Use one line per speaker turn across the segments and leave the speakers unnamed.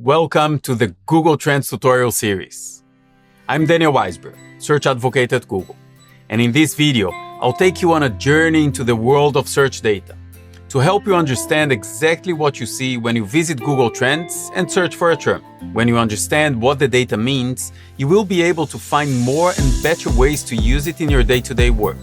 Welcome to the Google Trends tutorial series. I'm Daniel Weisberg, search advocate at Google. And in this video, I'll take you on a journey into the world of search data to help you understand exactly what you see when you visit Google Trends and search for a term. When you understand what the data means, you will be able to find more and better ways to use it in your day-to-day work.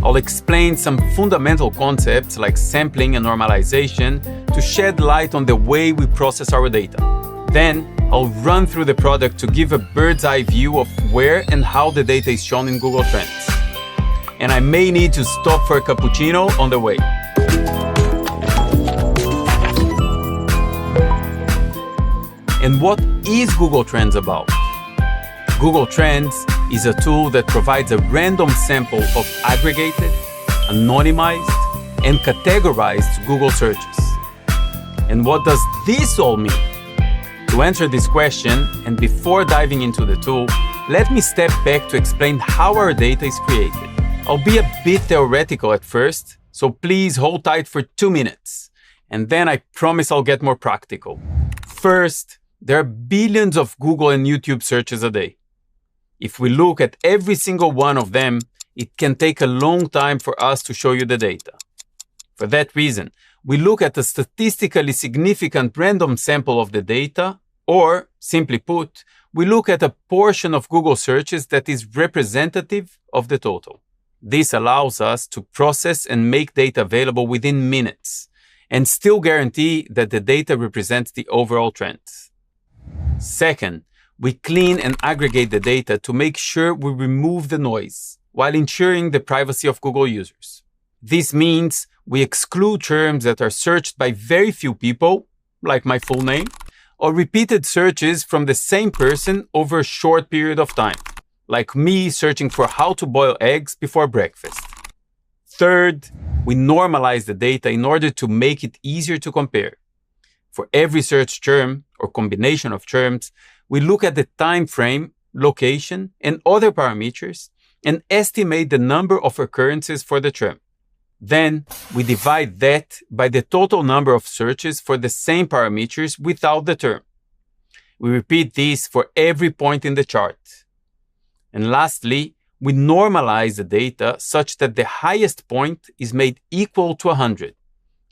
I'll explain some fundamental concepts like sampling and normalization to shed light on the way we process our data. Then, I'll run through the product to give a bird's eye view of where and how the data is shown in Google Trends. And I may need to stop for a cappuccino on the way. And what is Google Trends about? Google Trends is a tool that provides a random sample of aggregated, anonymized, and categorized Google searches. And what does this all mean? To answer this question, and before diving into the tool, let me step back to explain how our data is created. I'll be a bit theoretical at first, so please hold tight for 2 minutes, and then I promise I'll get more practical. First, there are billions of Google and YouTube searches a day. If we look at every single one of them, it can take a long time for us to show you the data. For that reason, we look at a statistically significant random sample of the data, or, simply put, we look at a portion of Google searches that is representative of the total. This allows us to process and make data available within minutes, and still guarantee that the data represents the overall trends. Second, we clean and aggregate the data to make sure we remove the noise, while ensuring the privacy of Google users. This means we exclude terms that are searched by very few people, like my full name, or repeated searches from the same person over a short period of time, like me searching for how to boil eggs before breakfast. Third, we normalize the data in order to make it easier to compare. For every search term, or combination of terms, we look at the time frame, location, and other parameters, and estimate the number of occurrences for the term. Then, we divide that by the total number of searches for the same parameters without the term. We repeat this for every point in the chart. And lastly, we normalize the data such that the highest point is made equal to 100,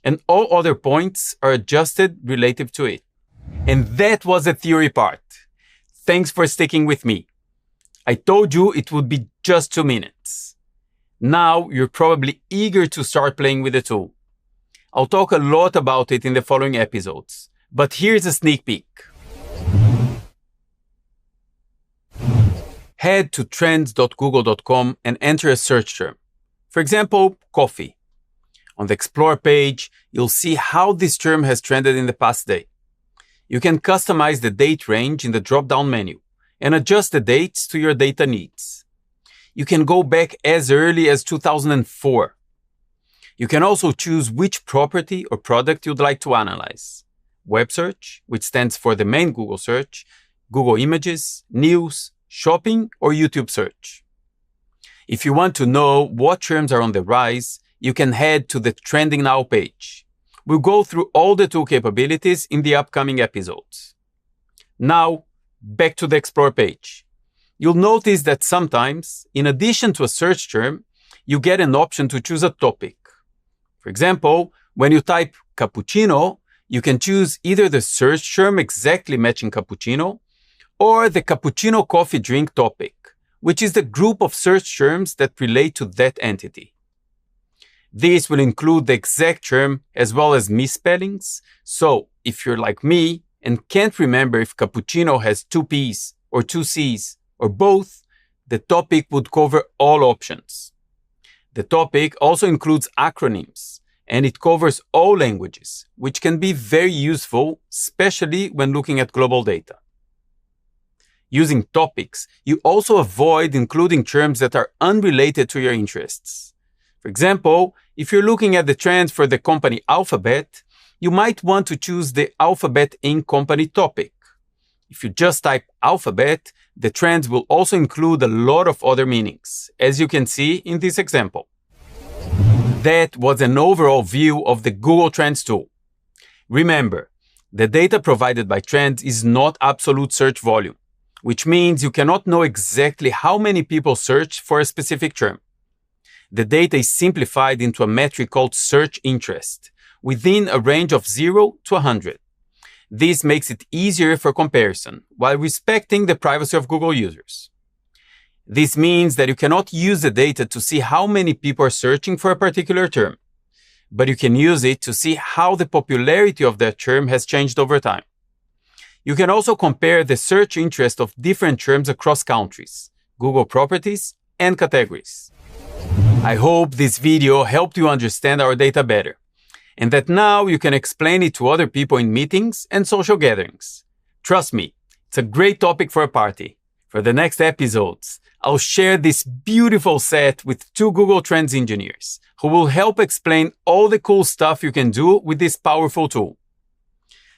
and all other points are adjusted relative to it. And that was the theory part. Thanks for sticking with me. I told you it would be just 2 minutes. Now you're probably eager to start playing with the tool. I'll talk a lot about it in the following episodes, but here's a sneak peek. Head to trends.google.com and enter a search term. For example, coffee. On the Explore page, you'll see how this term has trended in the past day. You can customize the date range in the drop-down menu and adjust the dates to your data needs. You can go back as early as 2004. You can also choose which property or product you'd like to analyze. Web search, which stands for the main Google search, Google Images, News, Shopping, or YouTube search. If you want to know what terms are on the rise, you can head to the Trending Now page. We'll go through all the tool capabilities in the upcoming episodes. Now, back to the Explore page. You'll notice that sometimes, in addition to a search term, you get an option to choose a topic. For example, when you type cappuccino, you can choose either the search term exactly matching cappuccino, or the cappuccino coffee drink topic, which is the group of search terms that relate to that entity. This will include the exact term as well as misspellings, so if you're like me and can't remember if cappuccino has 2 P's or 2 C's or both, the topic would cover all options. The topic also includes acronyms, and it covers all languages, which can be very useful, especially when looking at global data. Using topics, you also avoid including terms that are unrelated to your interests. For example, if you're looking at the trends for the company Alphabet, you might want to choose the Alphabet Inc. company topic. If you just type Alphabet, the trends will also include a lot of other meanings, as you can see in this example. That was an overall view of the Google Trends tool. Remember, The data provided by trends is not absolute search volume, which means you cannot know exactly how many people searched for a specific term. The data is simplified into a metric called search interest, within a range of 0 to 100. This makes it easier for comparison, while respecting the privacy of Google users. This means that you cannot use the data to see how many people are searching for a particular term, but you can use it to see how the popularity of that term has changed over time. You can also compare the search interest of different terms across countries, Google properties, and categories. I hope this video helped you understand our data better, and that now you can explain it to other people in meetings and social gatherings. Trust me, it's a great topic for a party. For the next episodes, I'll share this beautiful set with 2 Google Trends engineers who will help explain all the cool stuff you can do with this powerful tool.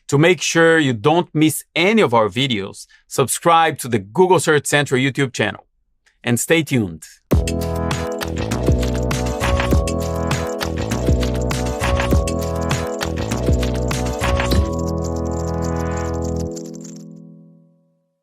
To make sure you don't miss any of our videos, subscribe to the Google Search Central YouTube channel. And stay tuned.